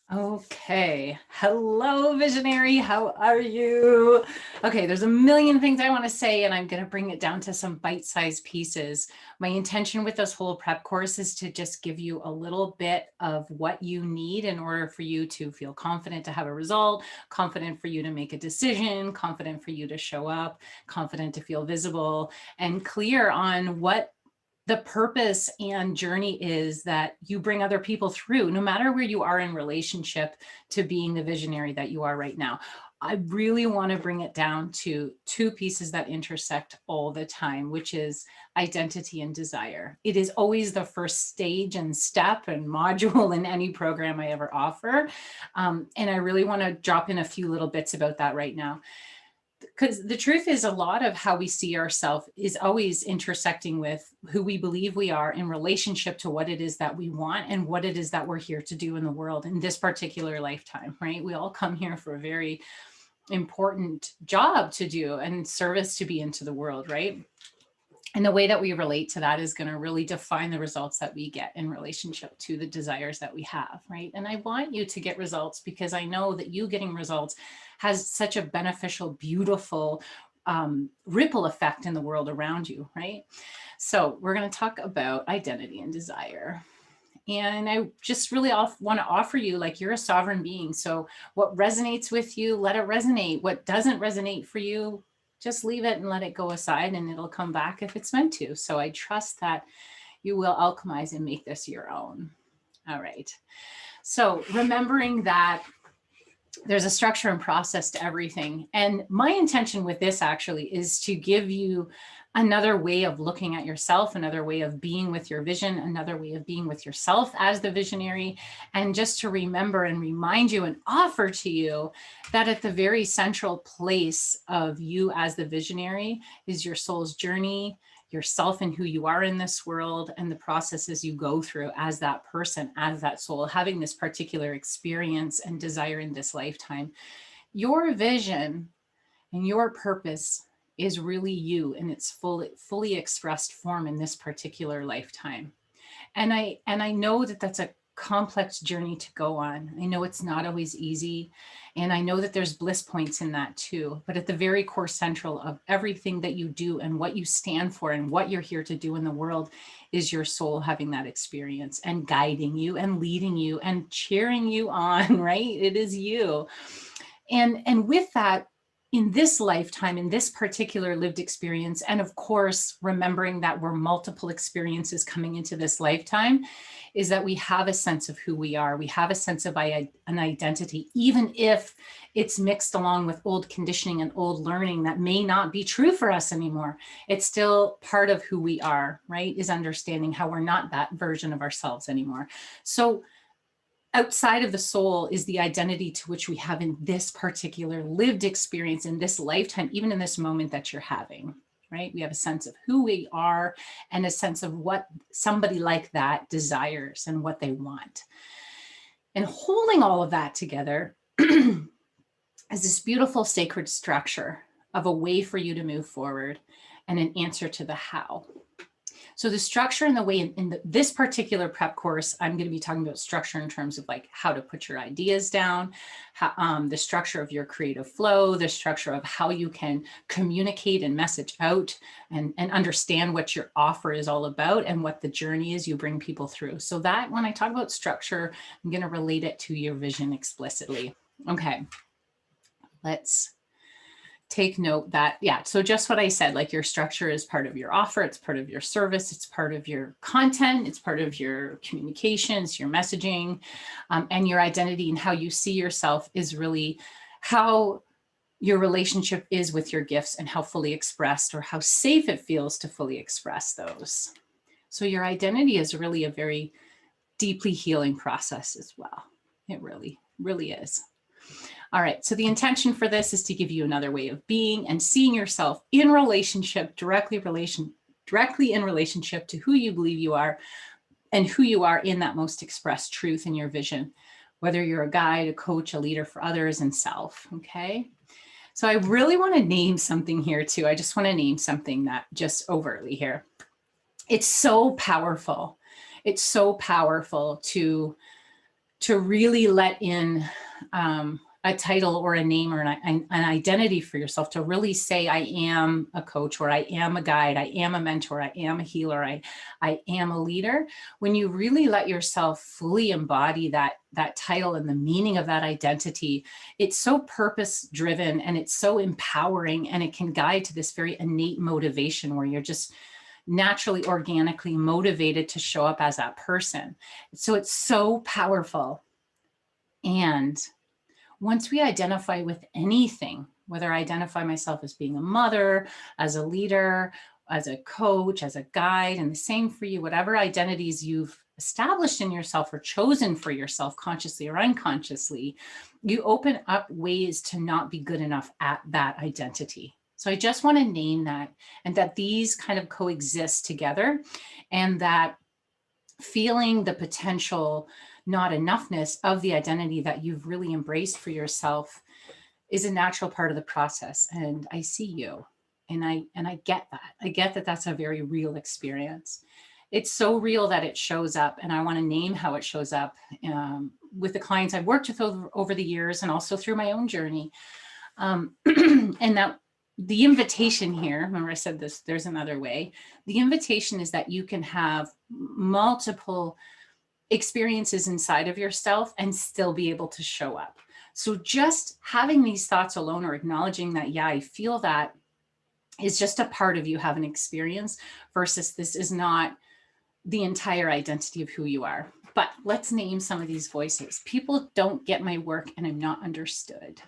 Okay. Hello, visionary. How are you? Okay, there's a million things I want to say, and I'm going to bring it down to some bite-sized pieces. My intention with this whole prep course is to just give you a little bit of what you need in order for you to feel confident to have a result, confident for you to make a decision, confident for you to show up, confident to feel visible, and clear on what the purpose and journey is that you bring other people through, no matter where you are in relationship to being the visionary that you are right now. I really want to bring it down to two pieces that intersect all the time, which is identity and desire. It is always the first stage and step and module in any program I ever offer. And I really want to drop in a few little bits about that right now, because the truth is a lot of how we see ourselves is always intersecting with who we believe we are in relationship to what it is that we want and what it is that we're here to do in the world in this particular lifetime, right? We all come here for a very important job to do and service to be into the world, right? And the way that we relate to that is going to really define the results that we get in relationship to the desires that we have, right? And I want you to get results because I know that you getting results has such a beneficial, beautiful ripple effect in the world around you, right? So we're going to talk about identity and desire. And I just really want to offer you, like, you're a sovereign being. So what resonates with you, let it resonate. What doesn't resonate for you, just leave it and let it go aside, and it'll come back if it's meant to. So I trust that you will alchemize and make this your own. All right. So remembering that there's a structure and process to everything. And my intention with this actually is to give you another way of looking at yourself, another way of being with your vision, another way of being with yourself as the visionary, and just to remember and remind you and offer to you that at the very central place of you as the visionary is your soul's journey, yourself and who you are in this world, and the processes you go through as that person, as that soul, having this particular experience and desire in this lifetime. Your vision and your purpose is really you in its fully expressed form in this particular lifetime. And I know that that's a complex journey to go on. I know it's not always easy, and I know that there's bliss points in that too. But at the very core central of everything that you do and what you stand for and what you're here to do in the world is your soul having that experience and guiding you and leading you and cheering you on, right? It is you. And with that, in this lifetime, in this particular lived experience, and of course, remembering that we're multiple experiences coming into this lifetime, is that we have a sense of who we are. We have a sense of an identity, even if it's mixed along with old conditioning and old learning that may not be true for us anymore. It's still part of who we are, right? Is understanding how we're not that version of ourselves anymore. So outside of the soul is the identity to which we have in this particular lived experience in this lifetime, even in this moment that you're having, right? We have a sense of who we are and a sense of what somebody like that desires and what they want. And holding all of that together is this beautiful sacred structure of a way for you to move forward and an answer to the how. So the structure and the way in this particular prep course, I'm going to be talking about structure in terms of like how to put your ideas down, the structure of your creative flow, the structure of how you can communicate and message out and understand what your offer is all about and what the journey is you bring people through. So that when I talk about structure, I'm going to relate it to your vision explicitly. Okay, let's take note that, yeah, so just what I said, like your structure is part of your offer, it's part of your service, it's part of your content, it's part of your communications, your messaging, and your identity and how you see yourself is really how your relationship is with your gifts and how fully expressed or how safe it feels to fully express those. So your identity is really a very deeply healing process as well. It really, really is. All right, so the intention for this is to give you another way of being and seeing yourself in relationship, directly in relationship to who you believe you are and who you are in that most expressed truth in your vision, whether you're a guide, a coach, a leader for others, and self, okay? So I really want to name something here too. I just want to name something that just overtly here. It's so powerful. It's so powerful to to really let in a title or a name or an identity for yourself, to really say, I am a coach, or I am a guide, I am a mentor, I am a healer, I am a leader. When you really let yourself fully embody that title and the meaning of that identity, it's so purpose driven and it's so empowering, and it can guide to this very innate motivation where you're just naturally, organically motivated to show up as that person. So it's so powerful. And once we identify with anything, whether I identify myself as being a mother, as a leader, as a coach, as a guide, and the same for you, whatever identities you've established in yourself or chosen for yourself consciously or unconsciously, you open up ways to not be good enough at that identity. So I just want to name that, and that these kind of coexist together, and that feeling the potential not enoughness of the identity that you've really embraced for yourself is a natural part of the process. And I see you, and I get that. I get that that's a very real experience. It's so real that it shows up, and I want to name how it shows up with the clients I've worked with over the years, and also through my own journey. And that the invitation here, remember I said this, there's another way. The invitation is that you can have multiple experiences inside of yourself and still be able to show up. So just having these thoughts alone, or acknowledging that, yeah, I feel that, is just a part of you having experience, versus this is not the entire identity of who you are. But let's name some of these voices. People don't get my work and I'm not understood.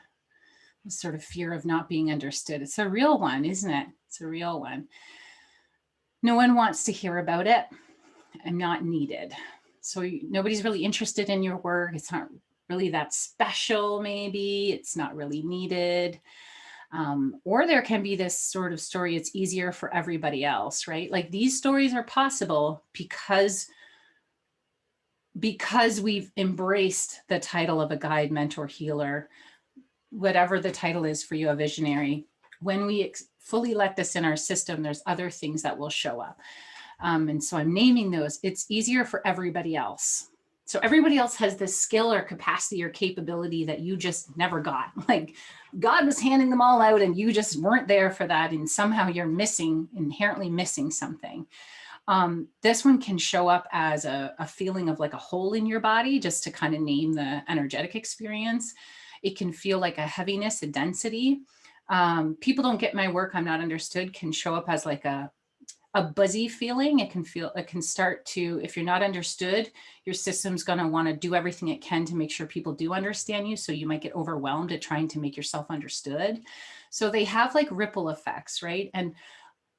The sort of fear of not being understood. It's a real one, isn't it? It's a real one. No one wants to hear about it. I'm not needed. So nobody's really interested in your work. It's not really that special, maybe. It's not really needed. Or there can be this sort of story, it's easier for everybody else, right? Like these stories are possible because we've embraced the title of a guide, mentor, healer, whatever the title is for you, a visionary. When we fully let this in our system, there's other things that will show up. And so I'm naming those. It's easier for everybody else. So everybody else has this skill or capacity or capability that you just never got. Like God was handing them all out and you just weren't there for that. And somehow you're inherently missing something. This one can show up as a feeling of like a hole in your body, just to kind of name the energetic experience. It can feel like a heaviness, a density. People don't get my work, I'm not understood, can show up as like a buzzy feeling. It can start to, if you're not understood, your system's going to want to do everything it can to make sure people do understand you. So you might get overwhelmed at trying to make yourself understood. So they have like ripple effects, right? And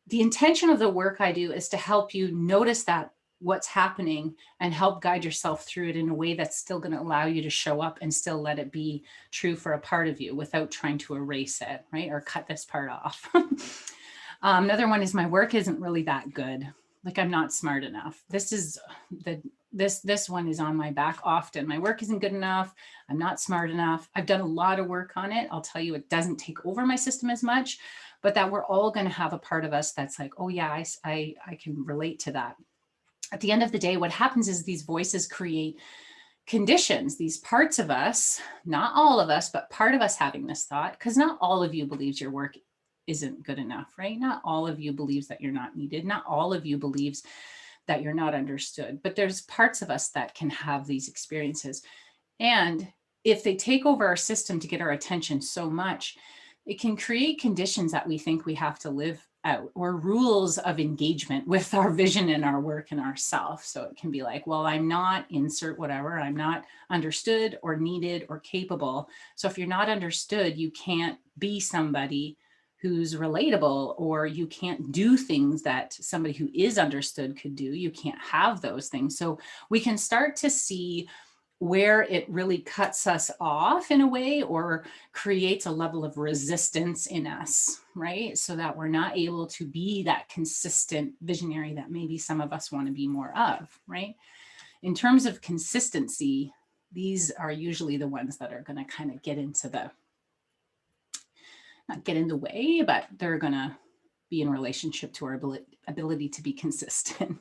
the intention of the work I do is to help you notice that what's happening and help guide yourself through it in a way that's still going to allow you to show up and still let it be true for a part of you without trying to erase it, right? Or cut this part off. Another one is my work isn't really that good. Like I'm not smart enough. This one is on my back often. My work isn't good enough. I'm not smart enough. I've done a lot of work on it. I'll tell you, it doesn't take over my system as much, but that we're all going to have a part of us that's like, oh yeah, I can relate to that. At the end of the day, what happens is these voices create conditions, these parts of us, not all of us, but part of us having this thought, because not all of you believes your work isn't good enough, right? Not all of you believes that you're not needed. Not all of you believes that you're not understood, but there's parts of us that can have these experiences. And if they take over our system to get our attention so much, it can create conditions that we think we have to live out, or rules of engagement with our vision and our work and ourself. So it can be like, well, I'm not insert whatever, I'm not understood or needed or capable. So if you're not understood, you can't be somebody who's relatable, or you can't do things that somebody who is understood could do. You can't have those things. So we can start to see where it really cuts us off in a way, or creates a level of resistance in us, right? So that we're not able to be that consistent visionary that maybe some of us want to be more of, right? In terms of consistency, these are usually the ones that are going to kind of get into the, not get in the way, but they're going to be in relationship to our ability to be consistent.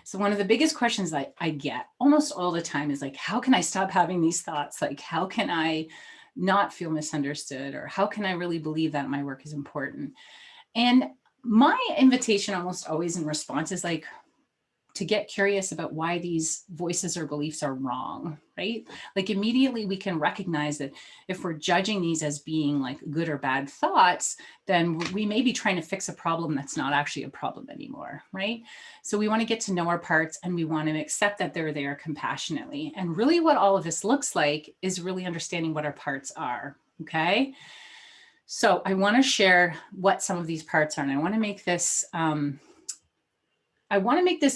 So one of the biggest questions I get almost all the time is like, how can I stop having these thoughts? Like, how can I not feel misunderstood? Or how can I really believe that my work is important? And my invitation almost always in response is like, to get curious about why these voices or beliefs are wrong, right? Like immediately we can recognize that if we're judging these as being like good or bad thoughts, then we may be trying to fix a problem that's not actually a problem anymore, right? So we want to get to know our parts and we want to accept that they're there compassionately. And really what all of this looks like is really understanding what our parts are, okay? So I want to share what some of these parts are, and I want to make this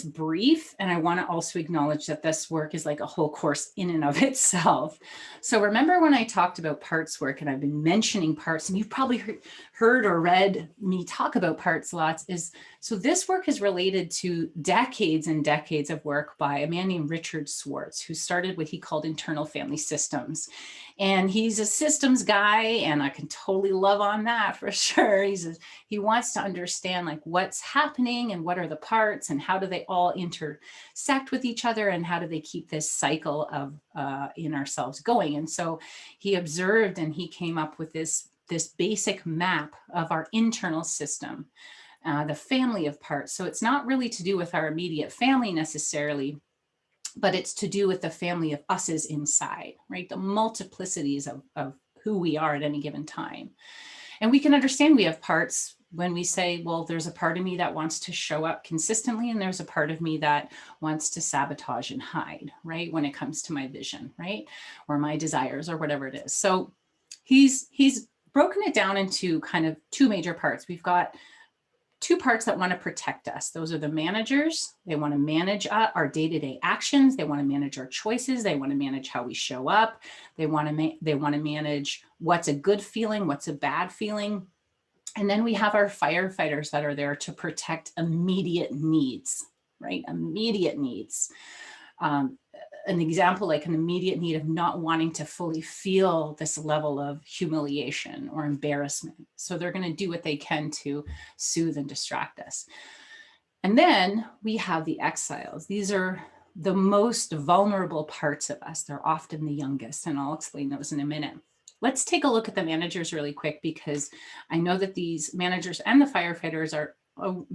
brief, and I want to also acknowledge that this work is like a whole course in and of itself. So remember when I talked about parts work, and I've been mentioning parts, and you've probably heard or read me talk about parts lots, so this work is related to decades and decades of work by a man named Richard Schwartz, who started what he called internal family systems. And he's a systems guy, and I can totally love on that for sure. He wants to understand like what's happening and what are the parts and how do they all intersect with each other and how do they keep this cycle of in ourselves going. And so he observed and he came up with this basic map of our internal system, the family of parts. So it's not really to do with our immediate family necessarily, but it's to do with the family of us's inside, right? The multiplicities of who we are at any given time. And we can understand we have parts when we say, well, there's a part of me that wants to show up consistently, and there's a part of me that wants to sabotage and hide, right? When it comes to my vision, right? Or my desires or whatever it is. So he's broken it down into kind of two major parts. We've got two parts that want to protect us. Those are the managers. They want to manage our day-to-day actions. They want to manage our choices. They want to manage how we show up. They want to manage what's a good feeling, what's a bad feeling. And then we have our firefighters that are there to protect immediate needs, right? Immediate needs. An example, like an immediate need of not wanting to fully feel this level of humiliation or embarrassment. So they're going to do what they can to soothe and distract us. And then we have the exiles. These are the most vulnerable parts of us. They're often the youngest, and I'll explain those in a minute. Let's take a look at the managers really quick, because I know that these managers and the firefighters are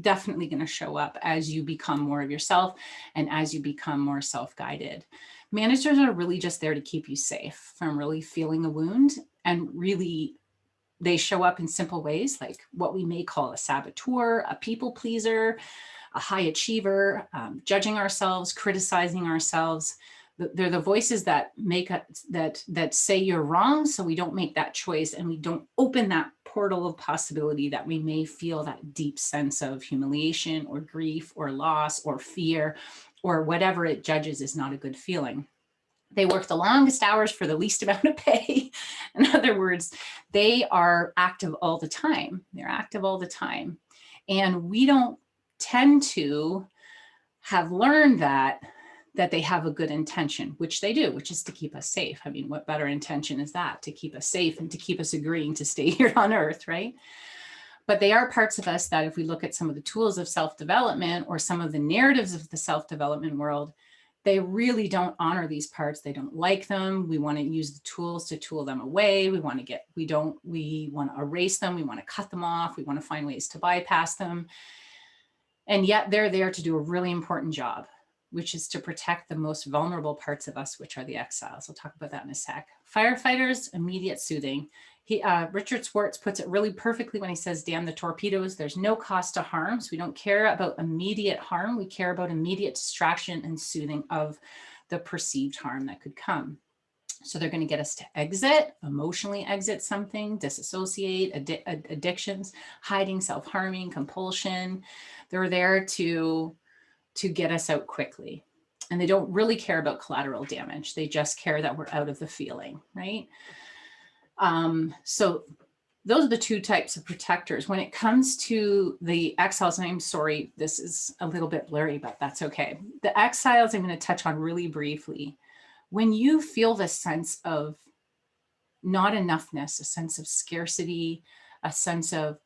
definitely going to show up as you become more of yourself and as you become more self-guided. Managers are really just there to keep you safe from really feeling a wound, and really they show up in simple ways, like what we may call a saboteur, a people pleaser, a high achiever, judging ourselves, criticizing ourselves. They're the voices that make that say you're wrong, so we don't make that choice and we don't open that portal of possibility that we may feel that deep sense of humiliation or grief or loss or fear or whatever it judges is not a good feeling. They work the longest hours for the least amount of pay. In other words, they are active all the time. They're active all the time. And we don't tend to have learned that they have a good intention, which they do, which is to keep us safe. I mean, what better intention is that? To keep us safe and to keep us agreeing to stay here on earth, right? But they are parts of us that if we look at some of the tools of self-development or some of the narratives of the self-development world, they really don't honor these parts. They don't like them. We want to use the tools to tool them away. We want to erase them. We want to cut them off. We want to find ways to bypass them. And yet they're there to do a really important job, which is to protect the most vulnerable parts of us, which are the exiles. I'll talk about that in a sec. Firefighters, immediate soothing. Richard Schwartz puts it really perfectly when he says, damn the torpedoes, there's no cost to harm. So we don't care about immediate harm. We care about immediate distraction and soothing of the perceived harm that could come. So they're going to get us to exit, emotionally exit something, disassociate, addictions, hiding, self-harming, compulsion. They're there to get us out quickly. And they don't really care about collateral damage. They just care that we're out of the feeling, right? So those are the two types of protectors. When it comes to the exiles, and I'm sorry, this is a little bit blurry, but that's okay. The exiles I'm going to touch on really briefly. When you feel this sense of not enoughness, a sense of scarcity, a sense of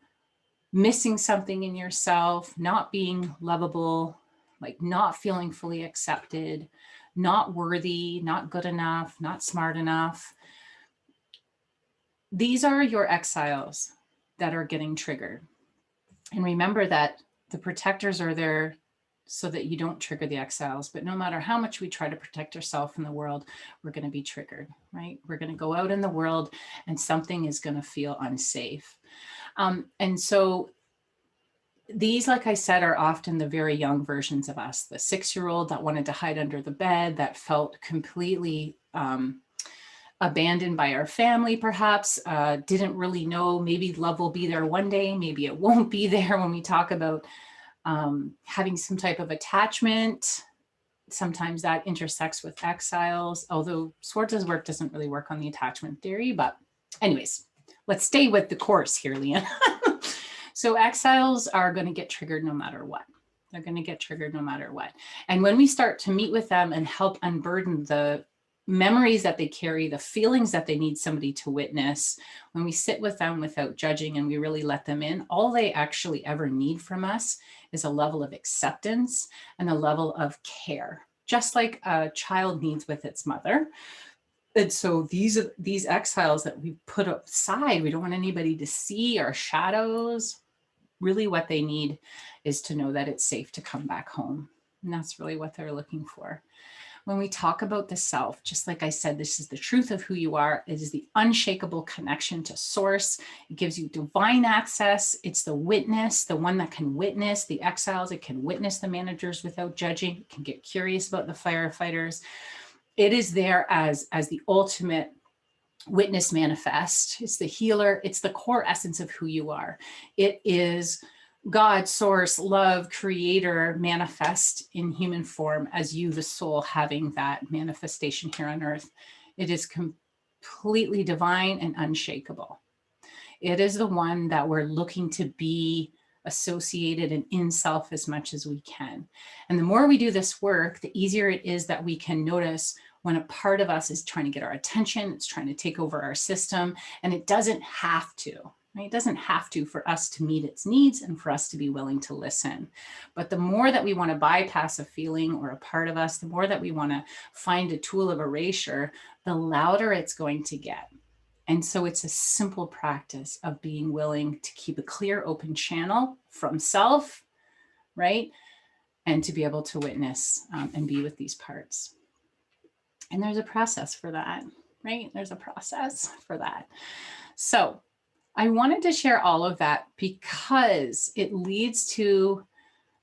missing something in yourself, not being lovable, like not feeling fully accepted, not worthy, not good enough, not smart enough. These are your exiles that are getting triggered. And remember that the protectors are there so that you don't trigger the exiles. But no matter how much we try to protect ourselves in the world, we're going to be triggered, right? We're going to go out in the world and something is going to feel unsafe. And so these, like I said, are often the very young versions of us, the 6-year-old that wanted to hide under the bed, that felt completely abandoned by our family, perhaps, didn't really know, maybe love will be there one day, maybe it won't be there. When we talk about having some type of attachment, sometimes that intersects with exiles, although Swartz's work doesn't really work on the attachment theory. But anyways, let's stay with the course here, Leanne. So exiles are going to get triggered no matter what. They're going to get triggered no matter what. And when we start to meet with them and help unburden the memories that they carry, the feelings that they need somebody to witness, when we sit with them without judging and we really let them in, all they actually ever need from us is a level of acceptance and a level of care, just like a child needs with its mother. And so these exiles that we put aside, we don't want anybody to see our shadows. Really what they need is to know that it's safe to come back home. And that's really what they're looking for. When we talk about the self, just like I said, this is the truth of who you are. It is the unshakable connection to source. It gives you divine access. It's the witness, the one that can witness the exiles. It can witness the managers without judging. It can get curious about the firefighters. It is there as the ultimate witness manifest. It's the healer. It's the core essence of who you are. It is God, source, love, creator, manifest in human form as you, the soul, having that manifestation here on earth. It is completely divine and unshakable. It is the one that we're looking to be associated and in self as much as we can. And the more we do this work, the easier it is that we can notice when a part of us is trying to get our attention, it's trying to take over our system, and it doesn't have to. Right? It doesn't have to for us to meet its needs and for us to be willing to listen. But the more that we want to bypass a feeling or a part of us, the more that we want to find a tool of erasure, the louder it's going to get. And so it's a simple practice of being willing to keep a clear, open channel from self, right? And to be able to witness and be with these parts. And there's a process for that, right? There's a process for that. So I wanted to share all of that because it leads to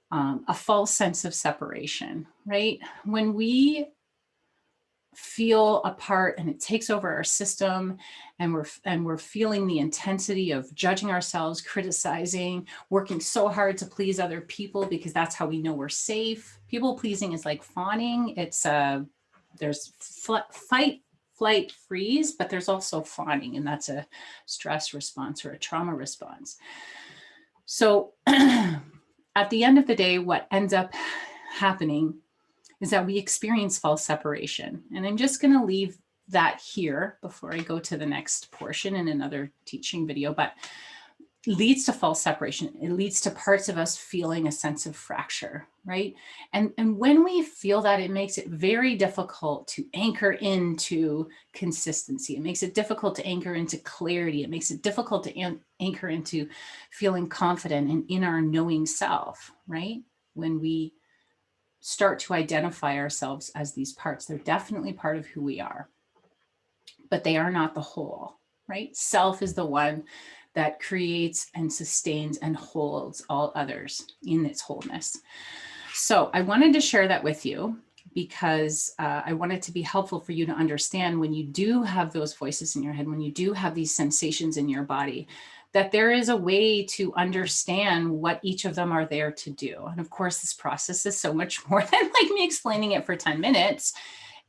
a false sense of separation, right? When we feel apart and it takes over our system and we're feeling the intensity of judging ourselves, criticizing, working so hard to please other people because that's how we know we're safe. People pleasing is like fawning. It's there's fight, flight, freeze, but there's also fawning, and that's a stress response or a trauma response. So at the end of the day, what ends up happening is that we experience false separation. And I'm just going to leave that here before I go to the next portion in another teaching video, but leads to false separation. It leads to parts of us feeling a sense of fracture, right? And when we feel that, it makes it very difficult to anchor into consistency. It makes it difficult to anchor into clarity. It makes it difficult to anchor into feeling confident and in our knowing self, right? When we start to identify ourselves as these parts, they're definitely part of who we are, but they are not the whole, right? Self is the one that creates and sustains and holds all others in its wholeness. So I wanted to share that with you because I want it to be helpful for you to understand when you do have those voices in your head, when you do have these sensations in your body, that there is a way to understand what each of them are there to do. And of course, this process is so much more than like me explaining it for 10 minutes.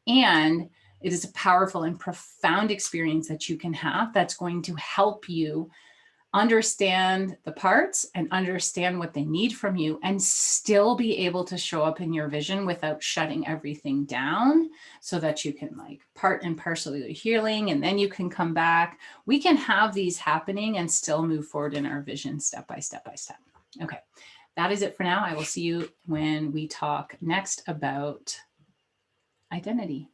And it is a powerful and profound experience that you can have that's going to help you understand the parts and understand what they need from you, and still be able to show up in your vision without shutting everything down, so that you can like part and parcel your healing, and then you can come back. We can have these happening and still move forward in our vision step by step by step. Okay, that is it for now. I will see you when we talk next about identity.